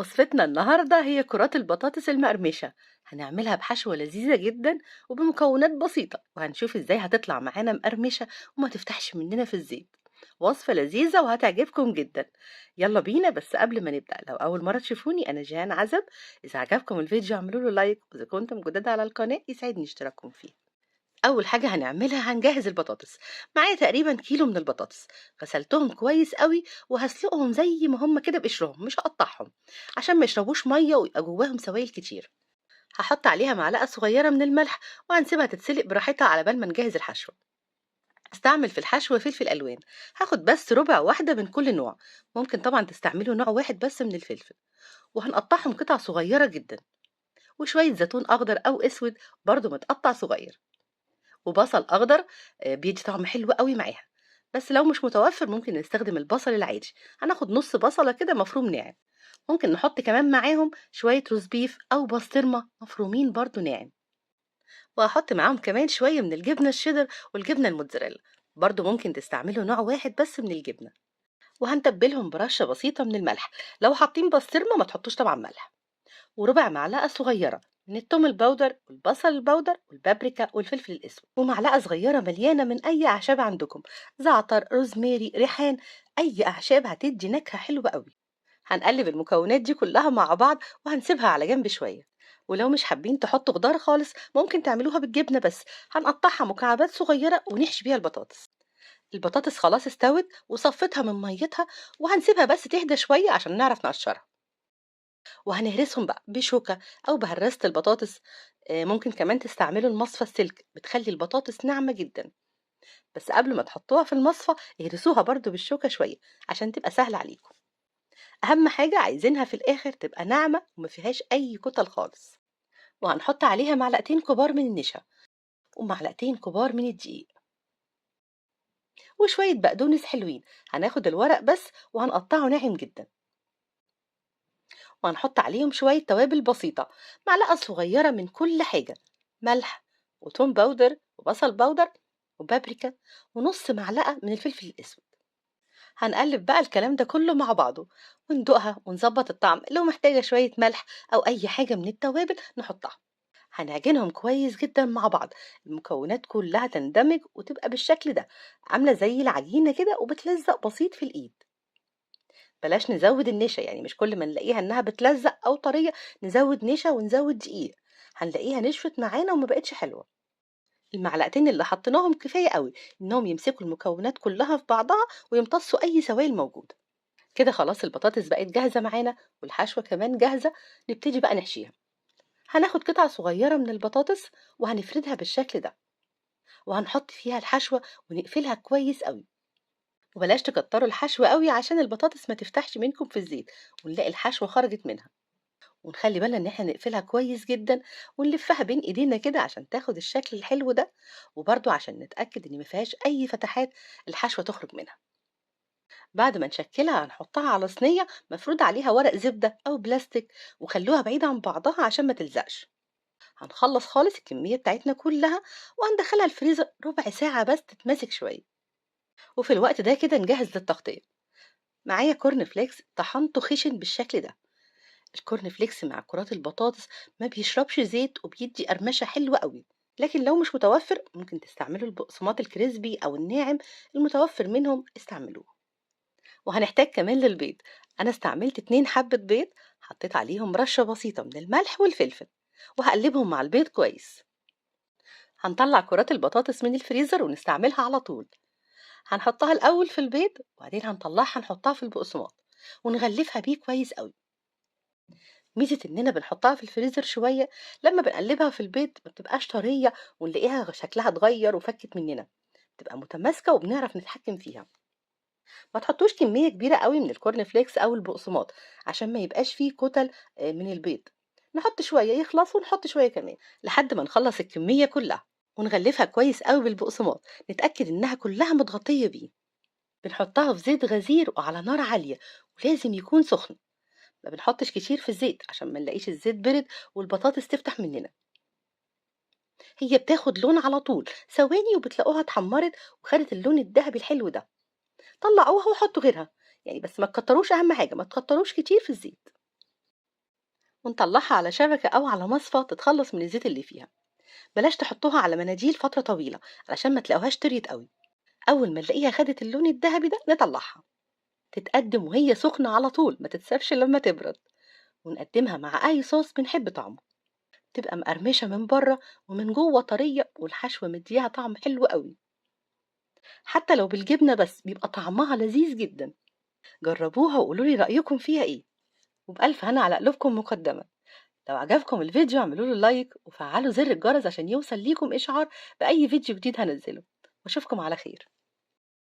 وصفتنا النهاردة هي كرات البطاطس المقرمشة. هنعملها بحشوة لذيذة جدا وبمكونات بسيطة، وهنشوف ازاي هتطلع معانا مقرمشة وما تفتحش مننا في الزيت. وصفة لذيذة وهتعجبكم جدا. يلا بينا، بس قبل ما نبدأ لو أول مرة تشوفوني أنا جيهان عزب. إذا عجبكم الفيديو اعملوا له لايك، وإذا كنتم جداد على القناة يسعدني اشتراككم فيه. أول حاجة هنعملها هنجهز البطاطس. معايا تقريبا كيلو من البطاطس. غسلتهم كويس قوي وهسلقهم زي ما هم كده بقشرهم، مش هقطعهم عشان ما يشربوش مية ويبقى جواهم سوائل كتير. هحط عليها معلقة صغيرة من الملح وهنسيبها تتسلق براحتها على بال ما نجهز الحشو. استعمل في الحشو فلفل ألوان. هاخد بس ربع واحدة من كل نوع. ممكن طبعا تستعملوا نوع واحد بس من الفلفل. وهنقطعهم قطع صغيرة جدا. وشوية زيتون أخضر أو أسود برضو متقطع صغير. وبصل أخضر. بيدي طعم حلو قوي معاها. بس لو مش متوفر ممكن نستخدم البصل العادي. هناخد نص بصلة كده مفروم ناعم. ممكن نحط كمان معاهم شوية روز بيف أو بسطرمة مفرومين برضو ناعم. وهحط معاهم كمان شوية من الجبنة الشيدر والجبنة الموتزاريلا. برضو ممكن تستعملوا نوع واحد بس من الجبنة. وهنتبلهم برشة بسيطة من الملح. لو حاطين بسطرمة ما تحطوش طبعا ملح. وربع معلقة صغيرة من التوم البودر والبصل البودر والبابريكا والفلفل الأسود، ومعلقة صغيرة مليانة من أي أعشاب عندكم. زعتر، روزماري، ريحان. أي أعشاب هتدي نكهة حلوة قوي. هنقلب المكونات دي كلها مع بعض وهنسيبها على جنب شوية. ولو مش حابين تحطوا خضار خالص ممكن تعملوها بالجبنة بس. هنقطعها مكعبات صغيرة ونحشي بيها البطاطس. البطاطس خلاص استوت وصفتها من ميتها. وهنسيبها بس تهدى شوية عشان نعرف نقشرها. وهنهرسهم بقى بشوكة أو بهرسة البطاطس. ممكن كمان تستعملوا المصفى السلك، بتخلي البطاطس ناعمة جدا. بس قبل ما تحطوها في المصفى اهرسوها برضو بالشوكة شوية عشان تبقى سهلة عليكم. أهم حاجة عايزينها في الآخر تبقى ناعمة وما فيهاش أي كتل خالص. وهنحط عليها معلقتين كبار من النشا ومعلقتين كبار من الدقيق وشوية بقدونس حلوين. هناخد الورق بس وهنقطعه ناعم جدا. وهنحط عليهم شوية توابل بسيطة. معلقة صغيرة من كل حاجة. ملح وتوم باودر وبصل باودر وبابريكا ونص معلقة من الفلفل الأسود. هنقلب بقى الكلام ده كله مع بعضه وندوقها ونظبط الطعم. لو محتاجة شوية ملح أو أي حاجة من التوابل نحطها. هنعجنهم كويس جدا مع بعض. المكونات كلها تندمج وتبقى بالشكل ده، عاملة زي العجينة كده وبتلزق بسيط في الإيد. بلاش نزود النشا، يعني مش كل ما نلاقيها انها بتلزق او طريه نزود نشا ونزود دقيق. هنلاقيها نشفت معانا وما بقتش حلوه. المعلقتين اللي حطيناهم كفايه قوي انهم يمسكوا المكونات كلها في بعضها ويمتصوا اي سوائل موجوده. كده خلاص البطاطس بقت جاهزه معانا والحشوه كمان جاهزه. نبتدي بقى نحشيها. هناخد قطعه صغيره من البطاطس وهنفردها بالشكل ده. وهنحط فيها الحشوه ونقفلها كويس قوي. وبلاش تكتروا الحشو قوي عشان البطاطس ما تفتحش منكم في الزيت ونلاقي الحشوه خرجت منها. ونخلي بالنا ان احنا نقفلها كويس جدا ونلفها بين ايدينا كده عشان تاخد الشكل الحلو ده. وبرضو عشان نتأكد ان ما فيهاش اي فتحات الحشوة تخرج منها. بعد ما نشكلها هنحطها على صينية مفروض عليها ورق زبدة او بلاستيك. وخلوها بعيدة عن بعضها عشان ما تلزقش. هنخلص خالص الكمية بتاعتنا كلها وهندخلها الفريزر ربع ساعة بس تتماسك شوية. وفي الوقت ده كده نجهز للتغطية. معايا كورن فليكس طحنته خشن بالشكل ده. الكورن فليكس مع كرات البطاطس ما بيشربش زيت وبيدي قرمشة حلوة قوي. لكن لو مش متوفر ممكن تستعملوا البقسماط الكريسبي أو الناعم. المتوفر منهم استعملوه. وهنحتاج كمان للبيض. أنا استعملت 2 حبة بيض. حطيت عليهم رشة بسيطة من الملح والفلفل. وهقلبهم مع البيض كويس. هنطلع كرات البطاطس من الفريزر ونستعملها على طول. هنحطها الأول في البيض وبعدين هنطلعها نحطها في البقسماط ونغلفها بيه كويس قوي. ميزة إننا بنحطها في الفريزر شوية. لما بنقلبها في البيض ما بتبقاش طرية ونلاقيها شكلها اتغير وفكت مننا. تبقى متماسكة وبنعرف نتحكم فيها. ما تحطوش كمية كبيرة قوي من الكورن فليكس أو البقسماط عشان ما يبقاش فيه كتل من البيض. نحط شوية يخلص ونحط شوية كمان لحد ما نخلص الكمية كلها. ونغلفها كويس قوي بالبقسماط. نتأكد إنها كلها متغطية بيه. بنحطها في زيت غزير وعلى نار عالية. ولازم يكون سخن. ما بنحطش كتير في الزيت عشان ما نلاقيش الزيت برد والبطاطس تفتح مننا. هي بتاخد لون على طول ثواني وبتلاقوها اتحمرت وخدت اللون الذهبي الحلو ده. طلعوها وحطوا غيرها. يعني بس ما تكتروش، اهم حاجه ما تكتروش كتير في الزيت. ونطلعها على شبكة أو على مصفى تتخلص من الزيت اللي فيها. بلاش تحطوها على مناديل فترة طويلة علشان ما تلاقوهاش طريت قوي. أول ما نلاقيها خدت اللون الذهبي ده نطلعها. تتقدم وهي سخنة على طول، ما تتسابش لما تبرد. ونقدمها مع أي صوص بنحب طعمه. تبقى مقرمشة من بره ومن جوه طرية، والحشوة مديها طعم حلو قوي. حتى لو بالجبنة بس بيبقى طعمها لذيذ جدا. جربوها وقولوا لي رأيكم فيها ايه. وبألف هنا على قلوبكم مقدما. لو عجبكم الفيديو اعملوا له لايك وفعلوا زر الجرس عشان يوصل ليكم إشعار بأي فيديو جديد هنزله. واشوفكم على خير.